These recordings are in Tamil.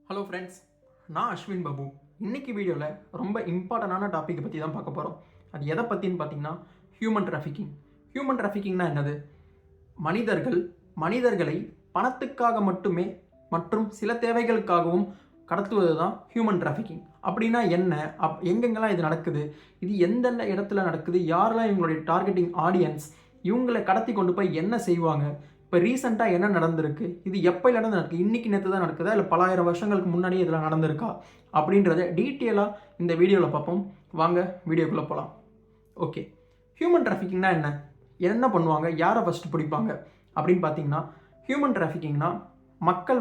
ஹலோ ஃப்ரெண்ட்ஸ், நான் அஸ்வின் பாபு. இன்னைக்கு வீடியோவில் ரொம்ப இம்பார்ட்டண்டான டாப்பிக்கை பற்றி தான் பார்க்க போகிறோம். அது எதை பற்றின்னு பார்த்தீங்கன்னா ஹியூமன் டிராஃபிக்கிங். ஹியூமன் டிராஃபிக்கிங்னா என்னது? மனிதர்களை பணத்துக்காக மட்டுமே மற்றும் சில தேவைகளுக்காகவும் கடத்துவது தான் ஹியூமன் டிராஃபிக்கிங். அப்படின்னா என்ன? எங்கெங்கெல்லாம் இது நடக்குது? இது எந்தெந்த இடத்துல நடக்குது? யாரெல்லாம் இவங்களுடைய டார்கெட்டிங் ஆடியன்ஸ்? இவங்களை கடத்தி கொண்டு போய் என்ன செய்வாங்க? இப்போ ரீசெண்டாக என்ன நடந்திருக்கு? இது எப்போலேருந்து நடக்குது? இன்றைக்கி நேற்று தான் நடக்குதா, இல்லை பல ஆயிரம் வருஷங்களுக்கு முன்னாடியே இதில் நடந்திருக்கா அப்படின்றத டீட்டெயிலாக இந்த வீடியோவில் பார்ப்போம். வாங்க வீடியோக்குள்ளே போகலாம். ஓகே, ஹியூமன் டிராஃபிக்கிங்னா என்ன? என்ன பண்ணுவாங்க? யாரை ஃபஸ்ட்டு பிடிப்பாங்க அப்படின்னு பார்த்தீங்கன்னா, ஹியூமன் டிராஃபிக்கிங்னா மக்கள்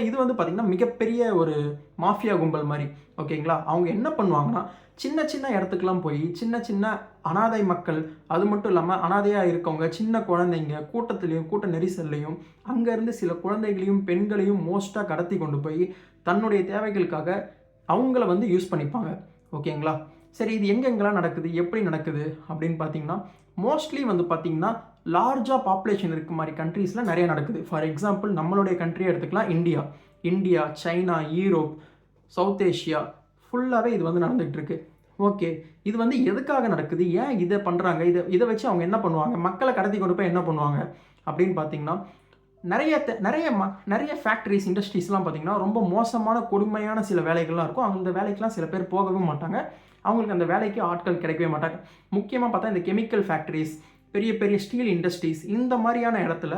இது பார்த்திங்கன்னா மிகப்பெரிய ஒரு மாஃபியா கும்பல் மாதிரி. ஓகேங்களா? அவங்க என்ன பண்ணுவாங்கன்னா, சின்ன சின்ன இடத்துக்குலாம் போய் சின்ன சின்ன அனாதை மக்கள், அது மட்டும் இல்லாமல் அனாதையாக இருக்கவங்க, சின்ன குழந்தைங்க கூட்ட நெரிசல்லையும் அங்கேருந்து சில குழந்தைகளையும் பெண்களையும் மோஸ்ட்டாக கடத்தி கொண்டு போய் தன்னுடைய தேவைகளுக்காக அவங்கள யூஸ் பண்ணிப்பாங்க. ஓகேங்களா? சரி, இது எங்கெங்கெல்லாம் நடக்குது, எப்படி நடக்குது அப்படின்னு பார்த்தீங்கன்னா, மோஸ்ட்லி பார்த்தீங்கன்னா லார்ஜாக பாப்புலேஷன் இருக்க மாதிரி கண்ட்ரீஸில் நிறைய நடக்குது. ஃபார் எக்ஸாம்பிள் நம்மளுடைய கண்ட்ரியை எடுத்துக்கலாம், India, China, Europe, south Asia ஃபுல்லாகவே இது நடந்துகிட்டு இருக்கு. ஓகே, இது எதுக்காக நடக்குது? ஏன் இதை பண்ணுறாங்க? இதை வச்சு அவங்க என்ன பண்ணுவாங்க? மக்களை கடத்தி கொண்டு போய் என்ன பண்ணுவாங்க அப்படின்னு பார்த்தீங்கன்னா, நிறைய ஃபேக்ட்ரிஸ், இண்டஸ்ட்ரீஸ்லாம் பார்த்தீங்கன்னா ரொம்ப மோசமான கொடுமையான சில வேலைகள்லாம் இருக்கும். அந்த வேலைக்கெலாம் சில பேர் போகவே மாட்டாங்க. அவங்களுக்கு அந்த வேலைக்கு ஆட்கள் கிடைக்கவே மாட்டாங்க. முக்கியமாக பார்த்தா இந்த கெமிக்கல் ஃபேக்ட்ரிஸ், பெரிய பெரிய ஸ்டீல் இண்டஸ்ட்ரீஸ், இந்த மாதிரியான இடத்துல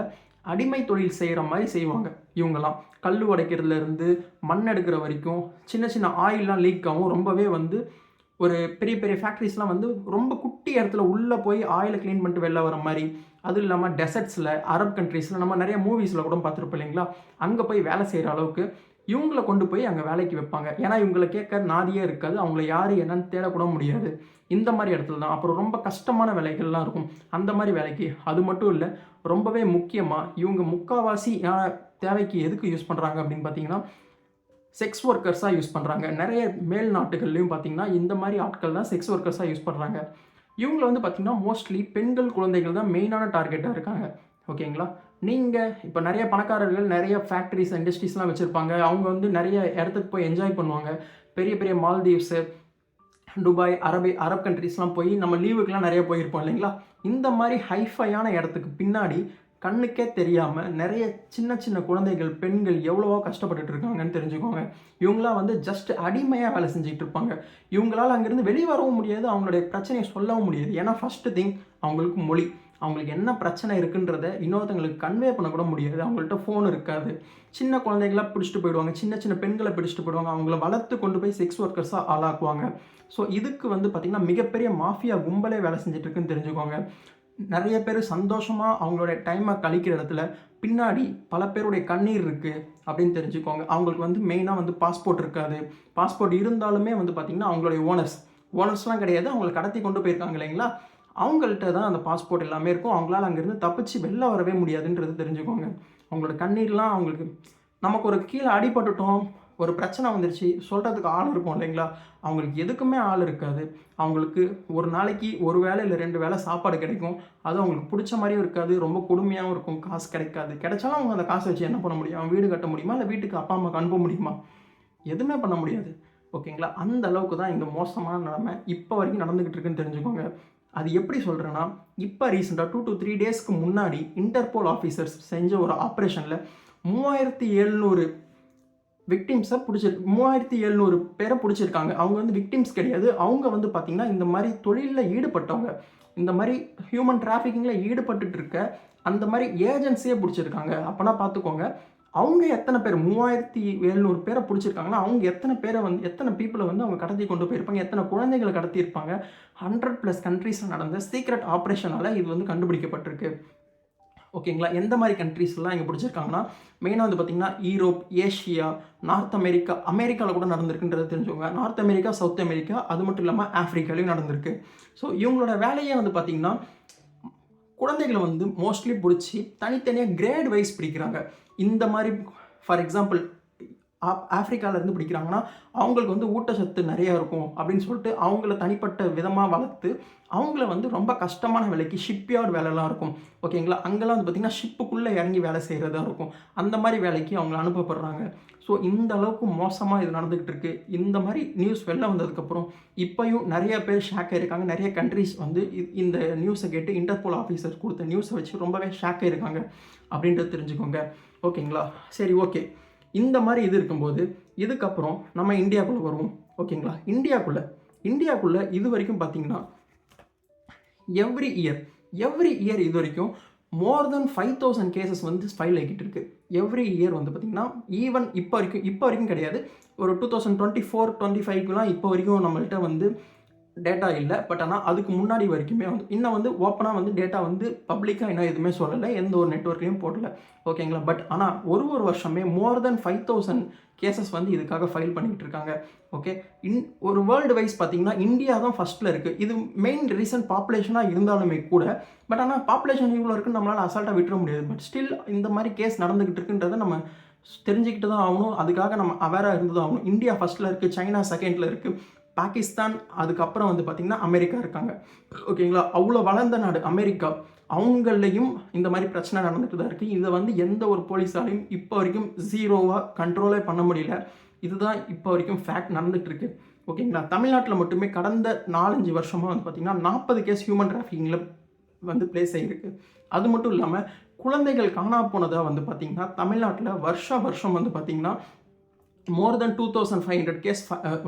அடிமை தொழில் செய்கிற மாதிரி செய்வாங்க இவங்கெல்லாம். கல் உடைக்கிறதுலேருந்து மண் எடுக்கிற வரைக்கும், சின்ன சின்ன ஆயிலெலாம் லீக் ஆகும். ரொம்பவே ஒரு பெரிய பெரிய ஃபேக்ட்ரிஸ்லாம் ரொம்ப குட்டி இடத்துல உள்ளே போய் ஆயிலை க்ளீன் பண்ணிட்டு வெளில வர மாதிரி. அதுவும் இல்லாமல் டெசர்ட்ஸில், அரப் கண்ட்ரீஸில் நம்ம நிறைய மூவிஸில் கூட பார்த்துருப்போம் இல்லைங்களா? அங்கே போய் வேலை செய்கிற அளவுக்கு இவங்களை கொண்டு போய் அங்கே வேலைக்கு வைப்பாங்க. ஏன்னா இவங்களை கேட்க நாதியே இருக்காது, அவங்கள யார் என்னன்னு தேடக்கூட முடியாது. இந்த மாதிரி இடத்துல தான் அப்புறம் ரொம்ப கஷ்டமான வேலைகள்லாம் இருக்கும். அந்த மாதிரி வேலைக்கு. அது மட்டும் இல்லை, ரொம்பவே முக்கியமாக இவங்க முக்கால்வாசி தேவைக்கு எதுக்கு யூஸ் பண்ணுறாங்க அப்படின்னு பார்த்தீங்கன்னா, செக்ஸ் ஒர்க்கர்ஸாக யூஸ் பண்ணுறாங்க. நிறைய மேல் நாட்டுகள்லையும் பார்த்தீங்கன்னா இந்த மாதிரி ஆட்கள் தான் செக்ஸ் ஒர்க்கர்ஸாக யூஸ் பண்ணுறாங்க. இவங்களை பார்த்தீங்கன்னா மோஸ்ட்லி பெண்கள், குழந்தைகள் தான் மெயினான டார்கெட்டாக இருக்காங்க. ஓகேங்களா? நீங்கள் இப்போ நிறைய பணக்காரர்கள் நிறைய ஃபேக்ட்ரிஸ், இண்டஸ்ட்ரீஸ்லாம் வச்சுருப்பாங்க. அவங்க நிறைய இடத்துக்கு போய் என்ஜாய் பண்ணுவாங்க. பெரிய பெரிய மால்தீவ்ஸு, துபாய், அரப் கண்ட்ரீஸ்லாம் போய் நம்ம லீவுக்கெலாம் நிறைய போயிருப்போம் இல்லைங்களா? இந்த மாதிரி ஹைஃபையான இடத்துக்கு பின்னாடி கண்ணுக்கே தெரியாமல் நிறைய சின்ன சின்ன குழந்தைகள், பெண்கள் எவ்வளவோ கஷ்டப்பட்டுட்டு இருக்காங்கன்னு தெரிஞ்சுக்கோங்க. இவங்களாம் ஜஸ்ட் அடிமையாக வேலை செஞ்சுட்டு இருப்பாங்க. இவங்களால் அங்கேருந்து வெளியே வரவும் முடியாது, அவங்களுடைய பிரச்சனையை சொல்லவும் முடியாது. ஏன்னா ஃபஸ்ட்டு திங், அவங்களுக்கு மொழி, அவங்களுக்கு என்ன பிரச்சனை இருக்குன்றத இன்னொருத்தங்களுக்கு கன்வே பண்ணக்கூட முடியாது. அவங்கள்ட்ட ஃபோன் இருக்காது. சின்ன குழந்தைகளாக பிடிச்சிட்டு போயிடுவாங்க, சின்ன சின்ன பெண்களை பிடிச்சிட்டு போயிடுவாங்க. அவங்கள வளர்த்து கொண்டு போய் செக்ஸ் ஒர்க்கர்ஸாக ஆளாக்குவாங்க. ஸோ இதுக்கு பார்த்திங்கன்னா மிகப்பெரிய மாஃபியா கும்பலே வேலை செஞ்சுட்ருக்குன்னு தெரிஞ்சுக்கோங்க. நிறைய பேர் சந்தோஷமாக அவங்களுடைய டைமை கழிக்கிற இடத்துல பின்னாடி பல பேருடைய கண்ணீர் இருக்குது அப்படின்னு தெரிஞ்சுக்கோங்க. அவங்களுக்கு மெயினாக பாஸ்போர்ட் இருக்காது. பாஸ்போர்ட் இருந்தாலுமே பார்த்திங்கன்னா அவங்களுடைய ஓனர்ஸ்லாம் கிடையாது, அவங்களை கடத்தி கொண்டு போயிருக்காங்க இல்லைங்களா? அவங்கள்ட்ட தான் அந்த பாஸ்போர்ட் எல்லாமே இருக்கும். அவங்களால அங்கேருந்து தப்பிச்சு வெளில வரவே முடியாதுன்றது தெரிஞ்சுக்கோங்க. அவங்களோட கண்ணீர்லாம் அவங்களுக்கு, நமக்கு ஒரு கீழே அடிபட்டுட்டோம், ஒரு பிரச்சனை வந்துருச்சு, சொல்கிறதுக்கு ஆள் இருக்கும் இல்லைங்களா? அவங்களுக்கு எதுக்குமே ஆள் இருக்காது. அவங்களுக்கு ஒரு நாளைக்கு ஒரு வேளை இல்லை 2 வேளை சாப்பாடு கிடைக்கும். அது அவங்களுக்கு பிடிச்ச மாதிரியும் இருக்காது, ரொம்ப கொடுமையாகவும் இருக்கும். காசு கிடைக்காது. கிடைச்சாலும் அவங்க அந்த காசை வச்சு என்ன பண்ண முடியும்? அவங்க வீடு கட்ட முடியுமா? இல்லை வீட்டுக்கு அப்பா அம்மாவுக்கு அனுப்ப முடியுமா? எதுவுமே பண்ண முடியாது. ஓகேங்களா? அந்த அளவுக்கு தான் இந்த மோசமான நிலைமை இப்போ வரைக்கும் நடந்துக்கிட்டு இருக்குன்னு தெரிஞ்சுக்கோங்க. அது எப்படி சொல்கிறேன்னா, இப்போ ரீசெண்டாக 2 to 3 டேஸ்க்கு முன்னாடி இன்டர்போல் ஆஃபீஸர்ஸ் செஞ்ச ஒரு ஆப்ரேஷனில் 3700 விக்டிம்ஸை 3700 பேரை பிடிச்சிருக்காங்க. அவங்க விக்டிம்ஸ் கிடையாது. அவங்க பார்த்திங்கன்னா இந்த மாதிரி தொழிலில் ஈடுபட்டவங்க, இந்த மாதிரி ஹியூமன் டிராஃபிக்கிங்கில் ஈடுபட்டுட்டு இருக்க அந்த மாதிரி ஏஜென்சியே பிடிச்சிருக்காங்க. அப்போனா பார்த்துக்கோங்க, அவங்க எத்தனை பேர் 3700 பேரை பிடிச்சிருக்காங்கன்னா, அவங்க எத்தனை பீப்புளை அவங்க கடத்தி கொண்டு போயிருப்பாங்க, எத்தனை குழந்தைகளை கடத்தியிருப்பாங்க. 100+ கண்ட்ரீஸில் நடந்த சீக்ரெட் ஆப்ரேஷனால் இது கண்டுபிடிக்கப்பட்டிருக்கு. ஓகேங்களா? எந்த மாதிரி கண்ட்ரீஸ்லாம் இங்கே பிடிச்சிருக்காங்கன்னா, மெயினாக பார்த்திங்கன்னா ஈரோப், ஏஷியா, நார்த் அமெரிக்காவில் கூட நடந்திருக்குன்றது தெரிஞ்சுக்கோங்க. நார்த் அமெரிக்கா, சவுத் அமெரிக்கா, அது மட்டும் இல்லாமல் ஆஃப்ரிக்காலையும் நடந்திருக்கு. ஸோ இவங்களோட வேலையே பார்த்திங்கன்னா, குழந்தைகளை மோஸ்ட்லி பிடிச்சி தனித்தனியாக கிரேட் வைஸ் பிடிக்கிறாங்க. இந்த மாதிரி ஃபார் எக்ஸாம்பிள் ஆஃப்ரிக்காவிலேருந்து பிடிக்கிறாங்கன்னா அவங்களுக்கு வந்து ஊட்டச்சத்து நிறையா இருக்கும் அப்படின்னு சொல்லிட்டு அவங்கள தனிப்பட்ட விதமாக வளர்த்து அவங்கள வந்து ரொம்ப கஷ்டமான வேலைக்கு ஷிப்யார்ட் வேலைலாம் இருக்கும் ஓகேங்களா. அங்கெல்லாம் வந்து பார்த்திங்கன்னா ஷிப்புக்குள்ளே இறங்கி வேலை செய்கிறதா இருக்கும். அந்த மாதிரி வேலைக்கு அவங்க அனுப்பப்படுறாங்க. ஸோ இந்த அளவுக்கு மோசமாக இது நடந்துகிட்டு இருக்குது. இந்த மாதிரி நியூஸ் வெளில வந்ததுக்கப்புறம் இப்போயும் நிறைய பேர் ஷாக் ஆகிருக்காங்க. நிறைய கண்ட்ரிஸ் வந்து இந்த நியூஸை கேட்டு இன்டர்போல் ஆஃபீஸர் கொடுத்த நியூஸை வச்சு ரொம்பவே ஷாக் ஆகிருக்காங்க அப்படின்றது தெரிஞ்சுக்கோங்க. ஓகேங்களா. சரி, ஓகே. இந்த மாதிரி இது இருக்கும்போது இதுக்கப்புறம் நம்ம இந்தியாவுக்குள்ளே வருவோம். ஓகேங்களா. இந்தியாவுக்குள்ளே இது வரைக்கும் பார்த்திங்கன்னா எவ்ரி இயர் இது வரைக்கும் மோர் தென் 5000 கேசஸ் வந்து ஃபைல் ஆகிட்டு இருக்கு. எவ்ரி இயர் வந்து பார்த்திங்கன்னா ஈவன் இப்போ வரைக்கும் கிடையாது. ஒரு 2024-25 இப்போ வரைக்கும் நம்மள்கிட்ட வந்து டேட்டா இல்லை. பட் ஆனால் அதுக்கு முன்னாடி வரைக்குமே வந்து இன்னும் வந்து ஓப்பனாக வந்து டேட்டா வந்து பப்ளிக்காக இன்னும் எதுவுமே சொல்லலை, எந்த ஒரு நெட்வொர்க்லையும் போடலை. ஓகேங்களா. பட் ஆனால் ஒரு வருஷமே மோர் தென் 5000 கேசஸ் வந்து இதுக்காக ஃபைல் பண்ணிக்கிட்டு இருக்காங்க. ஓகே. ஒரு வேர்ல்டு வைஸ் பார்த்திங்கன்னா இந்தியா தான் ஃபஸ்ட்டில் இருக்குது. இது மெயின் ரீசன் பாப்புலேஷனாக இருந்தாலுமே கூட, பட் ஆனால் பாப்புலேஷன் இவ்வளோ இருக்குன்னு நம்மளால் அசால்ட்டாக விட்டுற முடியாது. பட் ஸ்டில் இந்த மாதிரி கேஸ் நடந்துக்கிட்டு இருக்குன்றதை நம்ம தெரிஞ்சுக்கிட்டு தான் ஆகணும். அதுக்காக நம்ம அவேராக இருந்து தான் ஆகணும். இந்தியா ஃபஸ்ட்டில் இருக்குது, சைனா செகண்டில் இருக்குது, பாகிஸ்தான் அதுக்கப்புறம் வந்து பார்த்திங்கன்னா அமெரிக்கா இருக்காங்க. ஓகேங்களா. அவ்வளோ வளர்ந்த நாடு அமெரிக்கா, அவங்களையும் இந்த மாதிரி பிரச்சனை நடந்துட்டு தான் இருக்குது. இதை வந்து எந்த ஒரு போலீஸாலையும் இப்போ வரைக்கும் ஜீரோவாக கண்ட்ரோலே பண்ண முடியல. இதுதான் இப்போ வரைக்கும் ஃபேக்ட் நடந்துகிட்டு இருக்குது. ஓகேங்களா. தமிழ்நாட்டில் மட்டுமே கடந்த 4-5 வருஷமாக வந்து பார்த்திங்கன்னா 40 கேஸ் ஹியூமன் டிராஃபிக்கிங்கில் வந்து பிளேஸ் ஆகிருக்கு. அது மட்டும் இல்லாமல் குழந்தைகள் காணா போனதாக வந்து பார்த்திங்கன்னா தமிழ்நாட்டில் வருஷம் வந்து பார்த்திங்கன்னா மோர் தென் 2500 கேஸ்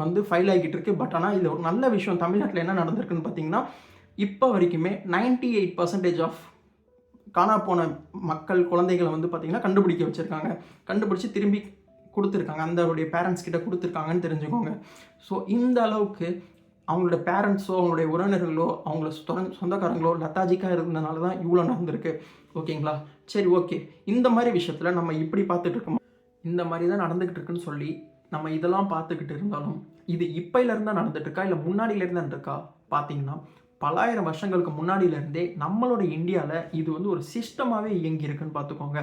வந்து ஃபைல் ஆகிட்டு இருக்கு. பட் ஆனால் இதில் ஒரு நல்ல விஷயம் தமிழ்நாட்டில் என்ன நடந்திருக்குன்னு பார்த்தீங்கன்னா இப்போ வரைக்குமே 98% ஆஃப் காணா போன குழந்தைகளை வந்து பார்த்திங்கன்னா கண்டுபிடிக்க வச்சுருக்காங்க. கண்டுபிடிச்சி திரும்பி கொடுத்துருக்காங்க, அந்தவுடைய பேரண்ட்ஸ் கிட்ட கொடுத்துருக்காங்கன்னு தெரிஞ்சுக்கோங்க. ஸோ இந்த அளவுக்கு அவங்களோட பேரண்ட்ஸோ அவங்களுடைய உறவினர்களோ அவங்கள சொந்தக்காரங்களோ லத்தாஜிக்காக இருந்ததுனால தான் இவ்வளோ நடந்திருக்கு. ஓகேங்களா. சரி, ஓகே. இந்த மாதிரி விஷயத்தில் நம்ம இப்படி பார்த்துட்டு இருக்கோம், இந்த மாதிரி தான் நடந்துக்கிட்டு இருக்குன்னு சொல்லி நம்ம இதெல்லாம் பார்த்துக்கிட்டு இருந்தாலும் இது இப்போலேருந்து நடந்துட்டு இருக்கா இல்லை முன்னாடியிலேருந்து இருக்கா பார்த்தீங்கன்னா பலாயிரம் வருஷங்களுக்கு முன்னாடியிலேருந்தே நம்மளோட இந்தியாவில் இது வந்து ஒரு சிஸ்டமாகவே இயங்கியிருக்குன்னு பார்த்துக்கோங்க.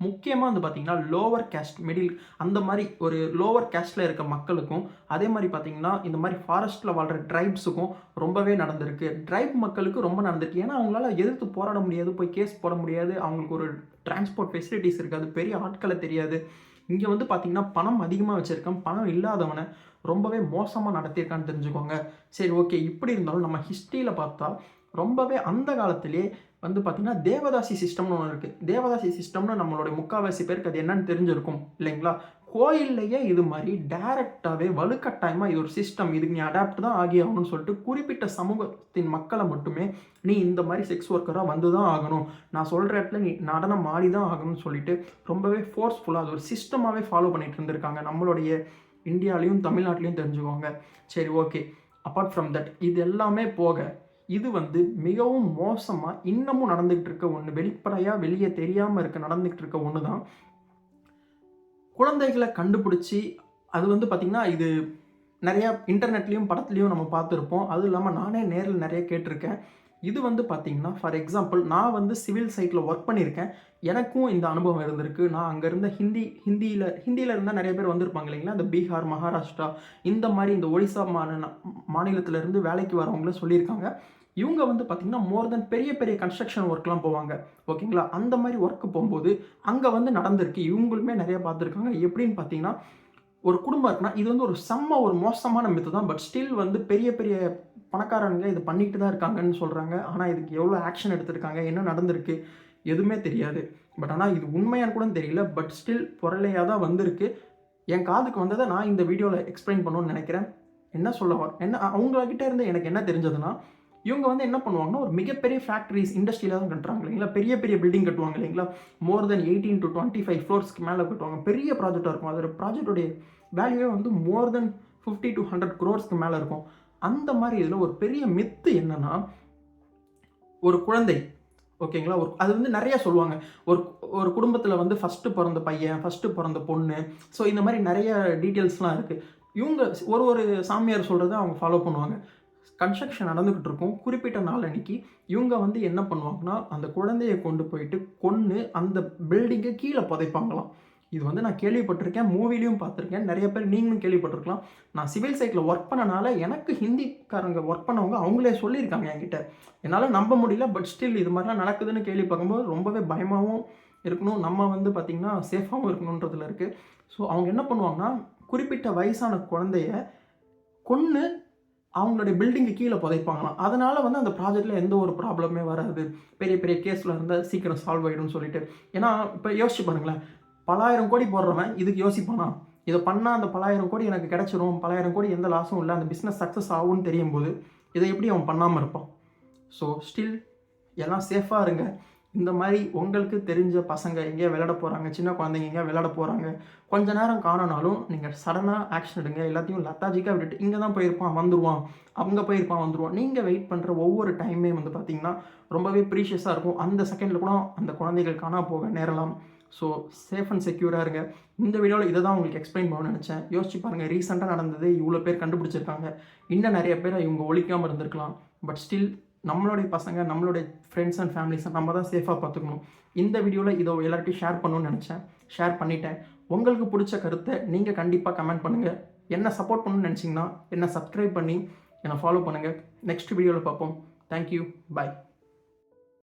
முக்கியமாக வந்து பார்த்திங்கன்னா லோவர் கேஸ்ட், மிடில், அந்த மாதிரி ஒரு லோவர் கேஸ்ட்டில் இருக்க மக்களுக்கும் அதே மாதிரி பார்த்திங்கன்னா இந்த மாதிரி ஃபாரஸ்ட்டில் வாழ்கிற ட்ரைப்ஸுக்கும் ரொம்பவே நடந்திருக்கு. ட்ரைப் மக்களுக்கு ரொம்ப நடந்திருக்கு. ஏன்னா அவங்களால எதிர்த்து போராட முடியாது, போய் கேஸ் போட முடியாது, அவங்களுக்கு ஒரு டிரான்ஸ்போர்ட் ஃபெசிலிட்டிஸ் இருக்காது, பெரிய ஆட்களை தெரியாது. இங்கே வந்து பார்த்திங்கன்னா பணம் அதிகமாக வச்சுருக்கேன், பணம் இல்லாதவனை ரொம்பவே மோசமாக நடத்தியிருக்கான்னு தெரிஞ்சுக்கோங்க. சரி, ஓகே. இப்படி இருந்தாலும் நம்ம ஹிஸ்ட்ரியில் பார்த்தா ரொம்பவே அந்த காலத்திலே வந்து பார்த்திங்கன்னா தேவதாசி சிஸ்டம்னு ஒன்று இருக்குது. தேவதாசி சிஸ்டம்னு நம்மளுடைய முக்கால்வாசி பேருக்கு அது என்னன்னு தெரிஞ்சிருக்கும் இல்லைங்களா. கோயில்லையே இது மாதிரி டைரெக்டாகவே வலுக்கட்டாயமாக இது ஒரு சிஸ்டம், இதுக்கு நீ அடாப்ட் தான் ஆகி ஆகணும்னு சொல்லிட்டு குறிப்பிட்ட சமூகத்தின் மக்களை மட்டுமே நீ இந்த மாதிரி செக்ஸ் ஒர்க்கராக வந்து தான் ஆகணும், நான் சொல்கிற இடத்துல நீ நடனம் ஆடி தான் ஆகணும்னு சொல்லிட்டு ரொம்பவே ஃபோர்ஸ்ஃபுல்லாக அது ஒரு சிஸ்டமாகவே ஃபாலோ பண்ணிட்டு இருந்திருக்காங்க நம்மளுடைய இந்தியாவிலையும் தமிழ்நாட்டிலையும் தெரிஞ்சுக்கோங்க. சரி, ஓகே. அப்பார்ட் ஃப்ரம் தட் இது எல்லாமே போக இது வந்து மிகவும் மோசமாக இன்னமும் நடந்துகிட்டு இருக்க ஒன்று, வெளிப்படையாக வெளியே தெரியாமல் நடந்துகிட்டு இருக்க ஒன்று தான் குழந்தைகளை கண்டுபிடிச்சி. அது வந்து பார்த்திங்கன்னா இது நிறையா இன்டர்நெட்லேயும் படத்துலையும் நம்ம பார்த்துருப்போம். அதுவும் இல்லாமல் நானே நேரில் நிறைய கேட்டிருக்கேன். இது வந்து பார்த்திங்கன்னா ஃபார் எக்ஸாம்பிள் நான் வந்து சிவில் சைட்டில் ஒர்க் பண்ணியிருக்கேன், எனக்கும் இந்த அனுபவம் இருந்திருக்கு. நான் அங்கே இருந்த ஹிந்தியில் இருந்தால் நிறைய பேர் வந்திருப்பாங்க இல்லைங்களா. இந்த பீகார், மகாராஷ்டிரா, இந்த மாதிரி இந்த ஒடிசா மாநிலத்திலேருந்து வேலைக்கு வரவங்கள சொல்லியிருக்காங்க. இவங்க வந்து பார்த்திங்கன்னா மோர் தென் பெரிய பெரிய கன்ஸ்ட்ரக்ஷன் ஒர்க்லாம் போவாங்க. ஓகேங்களா. அந்த மாதிரி ஒர்க்கு போகும்போது அங்கே வந்து நடந்திருக்கு. இவங்களுமே நிறையா பார்த்துருக்காங்க. எப்படின்னு பார்த்தீங்கன்னா ஒரு குடும்பம் இருக்குன்னா இது வந்து ஒரு மோசமான மித்து தான். பட் ஸ்டில் வந்து பெரிய பெரிய பணக்காரங்க இது பண்ணிட்டு தான் இருக்காங்கன்னு சொல்கிறாங்க. ஆனால் இதுக்கு எவ்வளோ ஆக்ஷன் எடுத்திருக்காங்க, என்ன நடந்திருக்கு எதுவுமே தெரியாது. பட் ஆனால் இது உண்மையானு கூட தெரியல. பட் ஸ்டில் பொருளையாக தான் வந்திருக்கு. என் காதுக்கு வந்ததை நான் இந்த வீடியோவில் எக்ஸ்பிளைன் பண்ணணும்னு நினைக்கிறேன். என்ன அவங்கக்கிட்ட இருந்து எனக்கு என்ன தெரிஞ்சதுன்னா இவங்க வந்து என்ன பண்ணுவாங்கன்னா ஒரு மிகப்பெரிய ஃபேக்ட்ரிஸ் இண்டஸ்ட்ரியில் தான் கட்டுறாங்க இல்லைங்களா. பெரிய பெரிய பில்டிங் கட்டுவாங்க இல்லைங்களா. மோர் தென் 18 to 25 ஃப்ளோர்ஸ்க்கு மேலே கட்டுவாங்க. பெரிய ப்ராஜெக்டாக இருக்கும். அதோட ப்ராஜெக்டோடைய வேல்யூவே வந்து மோர் தென் 50 to 100 crores மேலே இருக்கும். அந்த மாதிரி இதில் ஒரு பெரிய மித்து என்னன்னா ஒரு குழந்தை, ஓகேங்களா, அது வந்து நிறைய சொல்லுவாங்க. ஒரு குடும்பத்தில் வந்து ஃபஸ்ட்டு பிறந்த பையன், ஃபஸ்ட்டு பிறந்த பொண்ணு, ஸோ இந்த மாதிரி நிறைய டீட்டெயில்ஸ்லாம் இருக்குது. இவங்க ஒரு சாமியார் சொல்கிறத அவங்க ஃபாலோ பண்ணுவாங்க. கன்ஸ்ட்ரக்ஷன் நடந்துக்கிட்டு இருக்கும். குறிப்பிட்ட நாள் அன்னைக்கு இவங்க வந்து என்ன பண்ணுவாங்கன்னா அந்த குழந்தையை கொண்டு போயிட்டு கொன்று அந்த பில்டிங்கை கீழே புதைப்பாங்களாம். இது வந்து நான் கேள்விப்பட்டிருக்கேன், மூவிலையும் பார்த்துருக்கேன், நிறைய பேர் நீங்களும் கேள்விப்பட்டிருக்கலாம். நான் சிவில் சைட்டில் ஒர்க் பண்ணனால எனக்கு ஹிந்திக்காரங்க ஒர்க் பண்ணவங்க அவங்களே சொல்லியிருக்காங்க என்கிட்ட. என்னால் நம்ப முடியல. பட் ஸ்டில் இது மாதிரிலாம் நடக்குதுன்னு கேள்வி பார்க்கும்போது ரொம்பவே பயமாகவும் இருக்கணும். நம்ம வந்து பார்த்திங்கன்னா சேஃபாகவும் இருக்கணுன்றதுல இருக்குது. ஸோ அவங்க என்ன பண்ணுவாங்கன்னா, குறிப்பிட்ட வயசான குழந்தைய கொன்று அவங்களுடைய பில்டிங்கு கீழே புதைப்பாங்களாம். அதனால் வந்து அந்த ப்ராஜெக்ட்டில் எந்த ஒரு ப்ராப்ளமே வராது. பெரிய பெரிய கேஸில் இருந்தால் சீக்கிரம் சால்வ் ஆகிடும்னு சொல்லிட்டு. ஏன்னா இப்போ யோசிச்சு பாருங்களேன், பலாயிரம் கோடி போடுறவன் இதுக்கு யோசிப்பானா? இதை பண்ணால் அந்த பலாயிரம் கோடி எனக்கு கிடச்சிரும், பலாயிரம் கோடி எந்த லாஸும் இல்லை, அந்த பிஸ்னஸ் சக்ஸஸ் ஆகும்னு தெரியும் போது இதை எப்படி அவன் பண்ணாமல் இருப்பான்? ஸோ ஸ்டில் எல்லாம் சேஃபாக இருங்க. இந்த மாதிரி உங்களுக்கு தெரிஞ்ச பசங்க எங்கேயா விளையாட போகிறாங்க, சின்ன குழந்தைங்க எங்கேயா விளையாட போகிறாங்க, கொஞ்ச நேரம் காணனாலும் நீங்கள் சடனாக ஆக்ஷன் எடுங்க. எல்லாத்தையும் லத்தாஜிக்காக விட்டுட்டு இங்கே தான் போயிருப்பான் வந்துடுவான், அங்கே போயிருப்பான் வந்துடுவான். நீங்கள் வெயிட் பண்ணுற ஒவ்வொரு டைமே வந்து பார்த்திங்கன்னா ரொம்பவே ப்ரீஷியஸாக இருக்கும். அந்த செகண்டில் கூட அந்த குழந்தைகள் காணா போக நேரலாம். ஸோ சேஃப் அண்ட் செக்யூராக இருங்க. இந்த வீடியோவில் இதை தான் உங்களுக்கு எக்ஸ்பிளைன் பண்ணணும்னு நினச்சேன். யோசிச்சு பாருங்கள், ரீசெண்டாக நடந்தது இவ்வளோ பேர் கண்டுபிடிச்சிருக்காங்க. இன்னும் நிறைய பேர் இவங்க ஒழிக்காமல் இருந்திருக்கலாம். பட் ஸ்டில் நம்மளுடைய பசங்க, நம்மளுடைய ஃப்ரெண்ட்ஸ் அண்ட் ஃபேமிலிஸை நம்ம தான் சேஃபாக பார்த்துக்கணும். இந்த வீடியோவில் இதை எல்லார்ட்டையும் ஷேர் பண்ணணும்னு நினச்சேன், ஷேர் பண்ணிட்டேன். உங்களுக்கு பிடிச்ச கருத்தை நீங்கள் கண்டிப்பாக கமெண்ட் பண்ணுங்கள். என்ன சப்போர்ட் பண்ணணும்னு நினச்சிங்கன்னா என்ன சப்ஸ்கிரைப் பண்ணி என்னை ஃபாலோ பண்ணுங்கள். நெக்ஸ்ட் வீடியோவில் பார்ப்போம். தேங்க்யூ, பாய்.